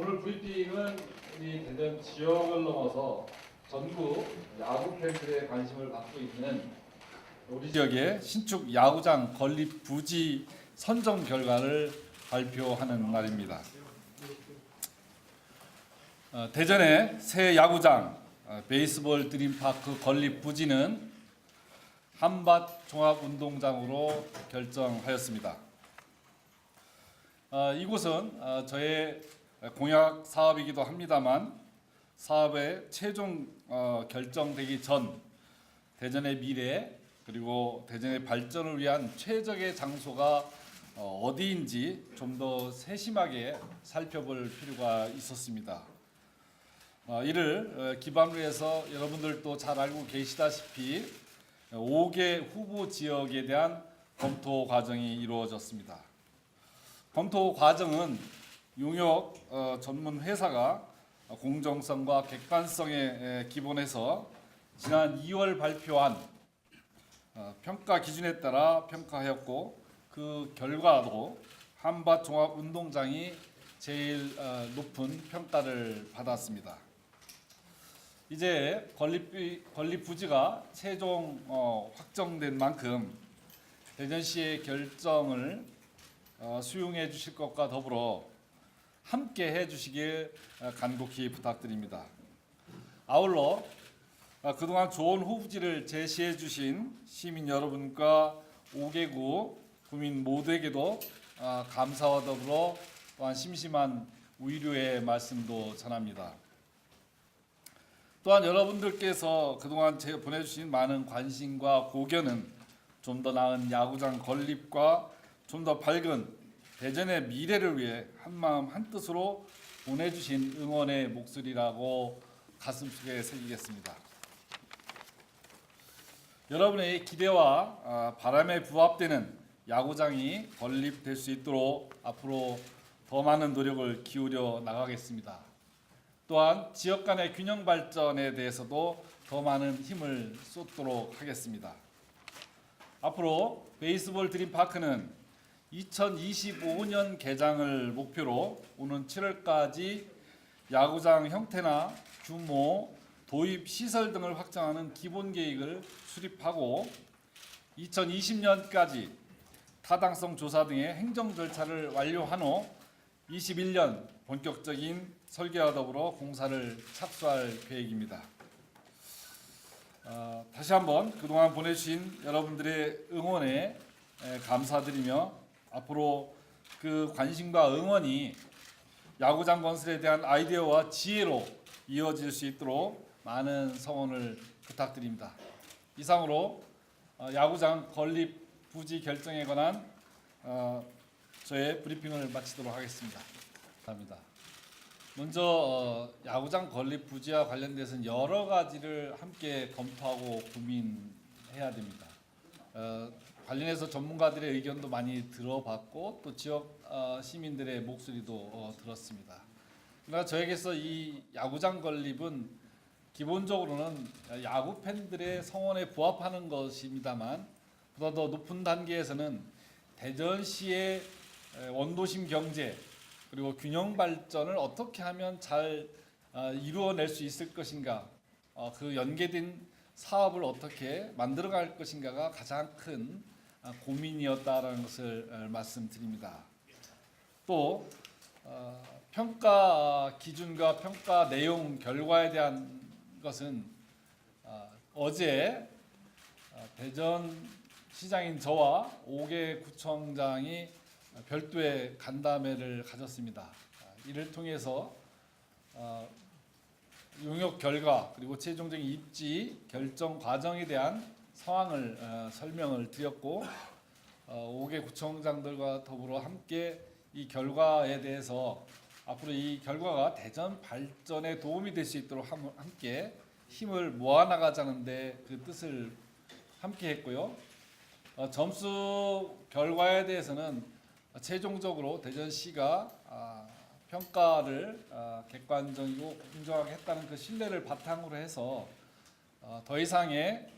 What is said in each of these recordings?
오늘 브리핑은 우리 대전 지역을 넘어서 전국 야구 팬들의 관심을 받고 있는 우리 지역의 신축 야구장 건립 부지 선정 결과를 발표하는 날입니다. 대전의 새 야구장 베이스볼 드림파크 건립 부지는 한밭 종합운동장으로 결정하였습니다. 이곳은 저의 공약 사업이기도 합니다만 사업의 최종 결정되기 전 대전의 미래 그리고 대전의 발전을 위한 최적의 장소가 어디인지 좀 더 세심하게 살펴볼 필요가 있었습니다. 이를 기반으로 해서 여러분들도 잘 알고 계시다시피 5개 후보 지역에 대한 검토 과정이 이루어졌습니다. 검토 과정은 용역 전문 회사가 공정성과 객관성에 기본해서 지난 2월 발표한 평가 기준에 따라 평가하였고 그 결과도 한밭 종합운동장이 제일 높은 평가를 받았습니다. 이제 건립 부지가 최종 확정된 만큼 대전시의 결정을 수용해 주실 것과 더불어 함께 해 주시길 간곡히 부탁드립니다. 아울러 그동안 좋은 후보지를 제시해 주신 시민 여러분과 5개구 구민 모두에게도 감사와 더불어 또한 심심한 위로의 말씀도 전합니다. 또한 여러분들께서 그동안 보내주신 많은 관심과 고견은 좀 더 나은 야구장 건립과 좀 더 밝은 대전의 미래를 위해 한마음 한뜻으로 보내주신 응원의 목소리라고 가슴속에 새기겠습니다. 여러분의 기대와 바람에 부합되는 야구장이 건립될 수 있도록 앞으로 더 많은 노력을 기울여 나가겠습니다. 또한 지역 간의 균형 발전에 대해서도 더 많은 힘을 쏟도록 하겠습니다. 앞으로 베이스볼 드림파크는 2025년 개장을 목표로 오는 7월까지 야구장 형태나 규모, 도입 시설 등을 확정하는 기본 계획을 수립하고 2020년까지 타당성 조사 등의 행정 절차를 완료한 후 21년 본격적인 설계와 더불어 공사를 착수할 계획입니다. 다시 한번 그동안 보내주신 여러분들의 응원에 감사드리며 앞으로 그 관심과 응원이 야구장 건설에 대한 아이디어와 지혜로 이어질 수 있도록 많은 성원을 부탁드립니다. 이상으로 야구장 건립 부지 결정에 관한 저의 브리핑을 마치도록 하겠습니다. 감사합니다. 먼저 야구장 건립 부지와 관련돼서는 여러 가지를 함께 검토하고 고민해야 됩니다. 관련해서 전문가들의 의견도 많이 들어봤고 또 지역 시민들의 목소리도 들었습니다. 그러나 저에게서 이 야구장 건립은 기본적으로는 야구 팬들의 성원에 부합하는 것입니다만 보다 더 높은 단계에서는 대전시의 원도심 경제 그리고 균형 발전을 어떻게 하면 잘 이루어낼 수 있을 것인가, 그 연계된 사업을 어떻게 만들어갈 것인가가 가장 큰 고민이었다라는 것을 말씀드립니다. 또 평가 기준과 평가 내용 결과에 대한 것은 어제 대전시장인 저와 5개 구청장이 별도의 간담회를 가졌습니다. 이를 통해서 용역 결과 그리고 최종적인 입지 결정 과정에 대한 상황을 설명을 드렸고 5개 구청장들과 더불어 함께 이 결과에 대해서 앞으로 이 결과가 대전 발전에 도움이 될 수 있도록 함께 힘을 모아나가자는 데 그 뜻을 함께 했고요. 점수 결과에 대해서는 최종적으로 대전시가 평가를 객관적이고 공정하게 했다는 그 신뢰를 바탕으로 해서 더 이상의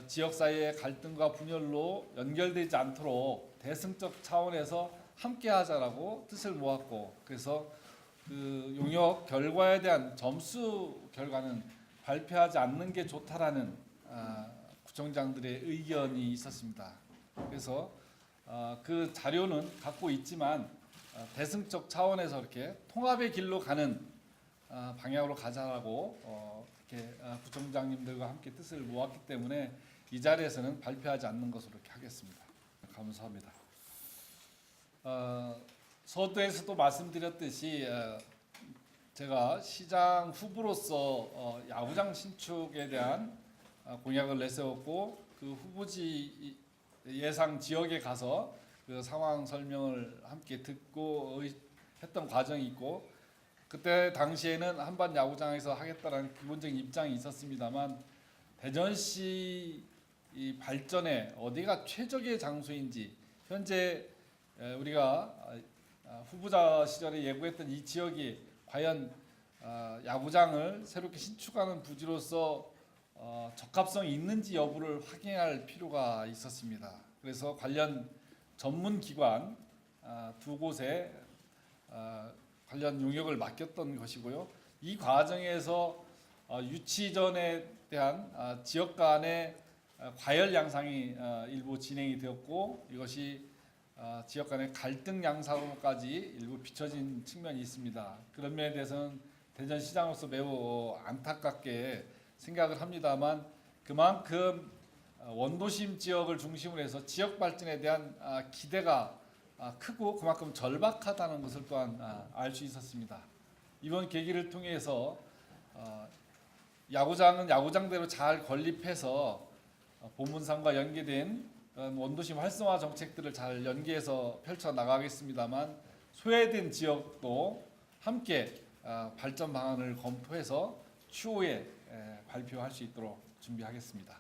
지역 사이의 갈등과 분열로 연결되지 않도록 대승적 차원에서 함께하자라고 뜻을 모았고 그래서 그 용역 결과에 대한 점수 결과는 발표하지 않는 게 좋다라는 구청장들의 의견이 있었습니다. 그래서 그 자료는 갖고 있지만 대승적 차원에서 이렇게 통합의 길로 가는 방향으로 가자라고 이렇게 구청장님들과 함께 뜻을 모았기 때문에 이 자리에서는 발표하지 않는 것으로 이렇게 하겠습니다. 감사합니다. 서두에서도 말씀드렸듯이 제가 시장 후보로서 야구장 신축에 대한 공약을 내세웠고 그 후보지 예상 지역에 가서 그 상황 설명을 함께 듣고 했던 과정이 있고 그때 당시에는 한반 야구장에서 하겠다라는 기본적인 입장이 있었습니다만 대전시 이 발전에 어디가 최적의 장소인지 현재 우리가 후보자 시절에 예고했던 이 지역이 과연 야구장을 새롭게 신축하는 부지로서 적합성이 있는지 여부를 확인할 필요가 있었습니다. 그래서 관련 전문 기관 두 곳에 관련 용역을 맡겼던 것이고요. 이 과정에서 유치 전에 대한 지역 간의 과열 양상이 일부 진행이 되었고 이것이 지역 간의 갈등 양상으로까지 일부 비춰진 측면이 있습니다. 그런 면에 대해서는 대전시장으로서 매우 안타깝게 생각을 합니다만 그만큼 원도심 지역을 중심으로 해서 지역 발전에 대한 기대가 크고 그만큼 절박하다는 것을 또한 알 수 있었습니다. 이번 계기를 통해서 야구장은 야구장대로 잘 건립해서 보문상과 연계된 원도심 활성화 정책들을 잘 연계해서 펼쳐 나가겠습니다만 소외된 지역도 함께 발전 방안을 검토해서 추후에 발표할 수 있도록 준비하겠습니다.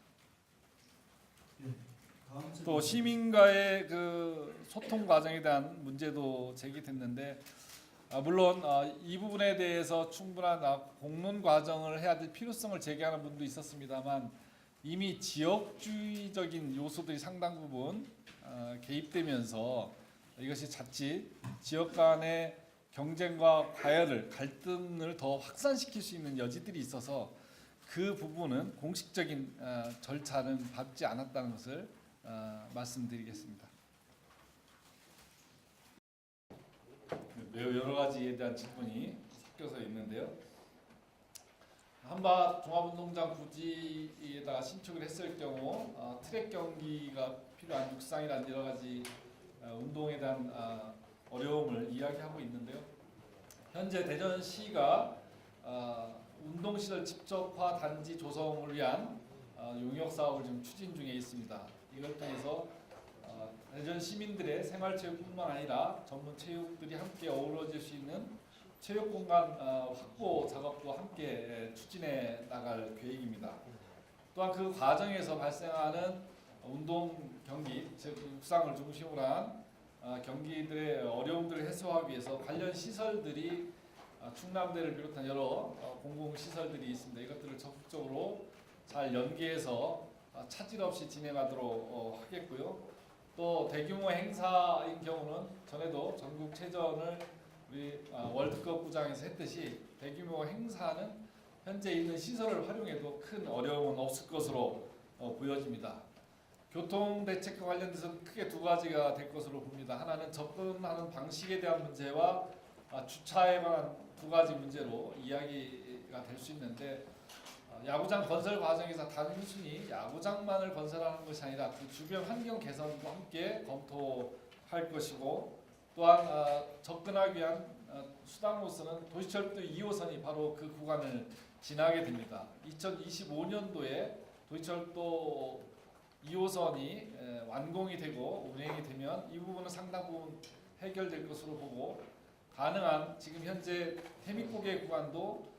또 시민과의 그 소통 과정에 대한 문제도 제기됐는데 물론 이 부분에 대해서 충분한 공론 과정을 해야 될 필요성을 제기하는 분도 있었습니다만 이미 지역주의적인 요소들이 상당 부분 개입되면서 이것이 자칫 지역 간의 경쟁과 과열을 갈등을 더 확산시킬 수 있는 여지들이 있어서 그 부분은 공식적인 절차는 밟지 않았다는 것을 말씀드리겠습니다. 매우 여러 가지에 대한 질문이 섞여서 있는데요. 한밭 종합운동장 부지에다가 신축을 했을 경우 트랙 경기가 필요한 육상이란 여러 가지 운동에 대한 어려움을 이야기하고 있는데요. 현재 대전시가 운동시설 집적화 단지 조성을 위한 용역 사업을 지금 추진 중에 있습니다. 이걸 통해서 대전 시민들의 생활체육뿐만 아니라 전문 체육들이 함께 어우러질 수 있는 체육 공간 확보 작업도 함께 추진해 나갈 계획입니다. 또한 그 과정에서 발생하는 운동 경기, 즉 육상을 중심으로 한 경기들의 어려움들을 해소하기 위해서 관련 시설들이 충남대를 비롯한 여러 공공시설들이 있습니다. 이것들을 적극적으로 잘 연계해서 차질 없이 진행하도록 하겠고요. 또 대규모 행사인 경우는 전에도 전국체전을 우리 월드컵 구장에서 했듯이 대규모 행사는 현재 있는 시설을 활용해도 큰 어려움은 없을 것으로 보여집니다. 교통대책과 관련돼서는 크게 두 가지가 될 것으로 봅니다. 하나는 접근하는 방식에 대한 문제와 주차에 관한 두 가지 문제로 이야기가 될 수 있는데 야구장 건설 과정에서 단순히 야구장만을 건설하는 것이 아니라 그 주변 환경 개선도 함께 검토할 것이고 또한 접근하기 위한 수단으로서는 도시철도 2호선이 바로 그 구간을 지나게 됩니다. 2025년도에 도시철도 2호선이 완공이 되고 운행이 되면 이 부분은 상당 부분 해결될 것으로 보고 가능한 지금 현재 태미고개 구간도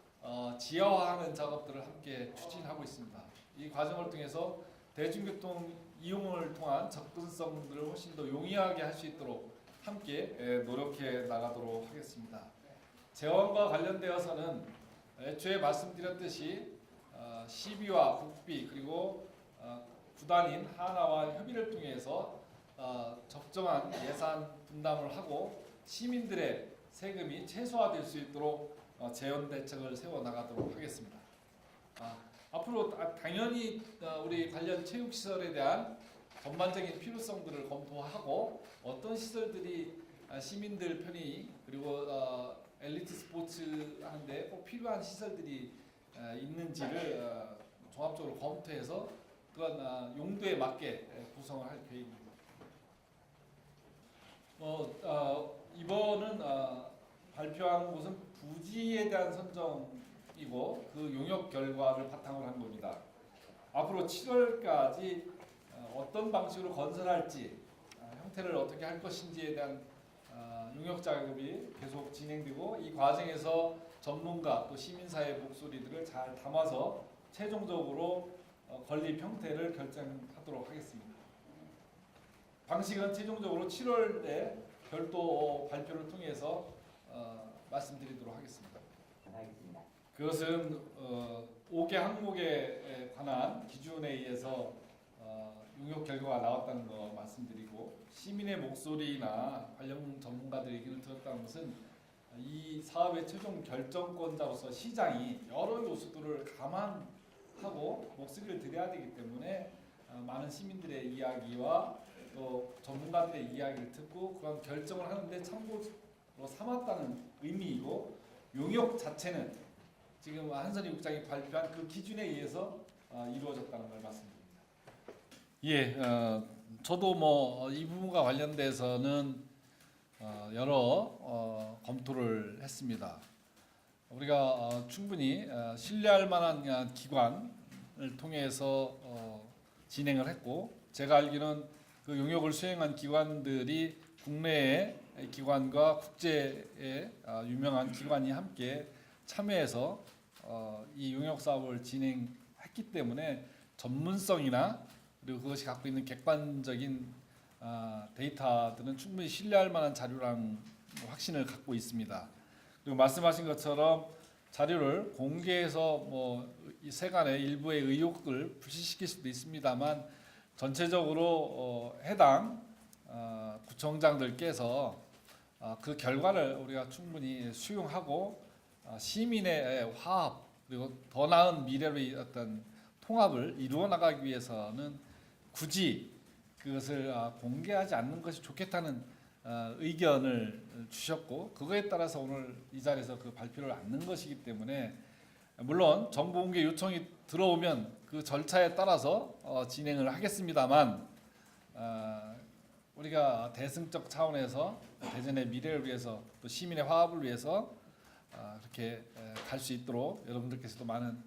지하화하는 작업들을 함께 추진하고 있습니다. 이 과정을 통해서 대중교통 이용을 통한 접근성들을 훨씬 더 용이하게 할 수 있도록 함께 노력해 나가도록 하겠습니다. 재원과 관련되어서는 애초에 말씀드렸듯이 시비와 국비 그리고 구단인 하나와 협의를 통해서 적정한 예산 분담을 하고 시민들의 세금이 최소화될 수 있도록 재원 대책을 세워 나가도록 하겠습니다. 앞으로 당연히 우리 관련 체육 시설에 대한 전반적인 필요성들을 검토하고 어떤 시설들이 시민들 편의 그리고 엘리트 스포츠 하는데 꼭 필요한 시설들이 있는지를 종합적으로 검토해서 그런 용도에 맞게 구성을 할 계획입니다. 이번은 발표한 곳은 부지에 대한 선정이고 그 용역 결과를 바탕으로 한 겁니다. 앞으로 7월까지 어떤 방식으로 건설할지 형태를 어떻게 할 것인지에 대한 용역 작업이 계속 진행되고 이 과정에서 전문가 또 시민사회 목소리들을 잘 담아서 최종적으로 건립 형태를 결정하도록 하겠습니다. 방식은 최종적으로 7월에 별도 발표를 통해서 말씀드리도록 하겠습니다. 알겠습니다. 그것은 5개 항목에 관한 기준에 의해서 용역 결과가 나왔다는 거 말씀드리고 시민의 목소리나 관련 전문가들의 의견을 들었다는 것은 이 사업의 최종 결정권자로서 시장이 여러 요소들을 감안하고 목소리를 드려야 되기 때문에 많은 시민들의 이야기와 또 전문가들의 이야기를 듣고 그런 결정을 하는데 참고로 삼았다는 의미이고 용역 자체는 지금 한선희 국장이 발표한 그 기준에 의해서 이루어졌다는 걸 말씀드립니다. 예, 저도 뭐 이 부분과 관련돼서는 여러 검토를 했습니다. 우리가 충분히 신뢰할 만한 기관을 통해서 진행을 했고 제가 알기로는 그 용역을 수행한 기관들이 국내의 기관과 국제의 유명한 기관이 함께 참여해서 이 용역 사업을 진행했기 때문에 전문성이나 그리고 그것이 갖고 있는 객관적인 데이터들은 충분히 신뢰할 만한 자료라는 확신을 갖고 있습니다. 그리고 말씀하신 것처럼 자료를 공개해서 이 세간의 일부의 의혹을 불식시킬 수도 있습니다만 전체적으로 해당 구청장들께서 그 결과를 우리가 충분히 수용하고 시민의 화합 그리고 더 나은 미래의 어떤 통합을 이루어 나가기 위해서는 굳이 그것을 공개하지 않는 것이 좋겠다는 의견을 주셨고 그거에 따라서 오늘 이 자리에서 그 발표를 않는 것이기 때문에 물론 정보 공개 요청이 들어오면 그 절차에 따라서 진행을 하겠습니다만 우리가 대승적 차원에서 대전의 미래를 위해서 또 시민의 화합을 위해서 그렇게 갈 수 있도록 여러분들께서도 많은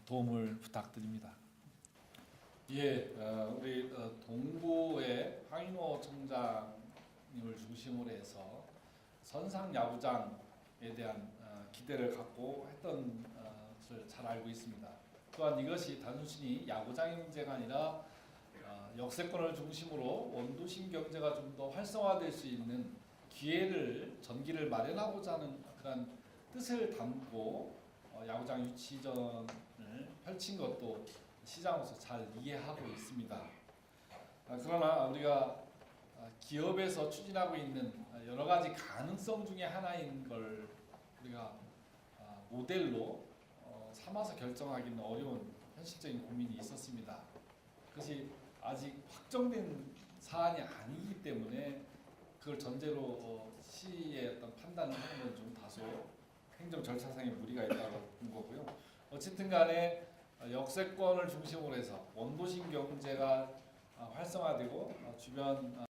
도움을 부탁드립니다. 예, 우리 동부의 황인호 청장님을 중심으로 해서 선상 야구장에 대한 기대를 갖고 했던 것을 잘 알고 있습니다. 또한 이것이 단순히 야구장의 문제가 아니라 역세권을 중심으로 원도심 경제가 좀 더 활성화될 수 있는 전기를 마련하고자 하는 그런 뜻을 담고 야구장 유치전을 펼친 것도 시장으로서 잘 이해하고 있습니다. 그러나 우리가 기업에서 추진하고 있는 여러 가지 가능성 중에 하나인 걸 우리가 모델로 삼아서 결정하기는 어려운 현실적인 고민이 있었습니다. 그것이 아직 확정된 사안이 아니기 때문에 그걸 전제로 시의 어떤 판단을 하는 건 좀 다소 행정 절차상의 무리가 있다고 본 거고요. 어쨌든 간에 역세권을 중심으로 해서 원도심 경제가 활성화되고 주변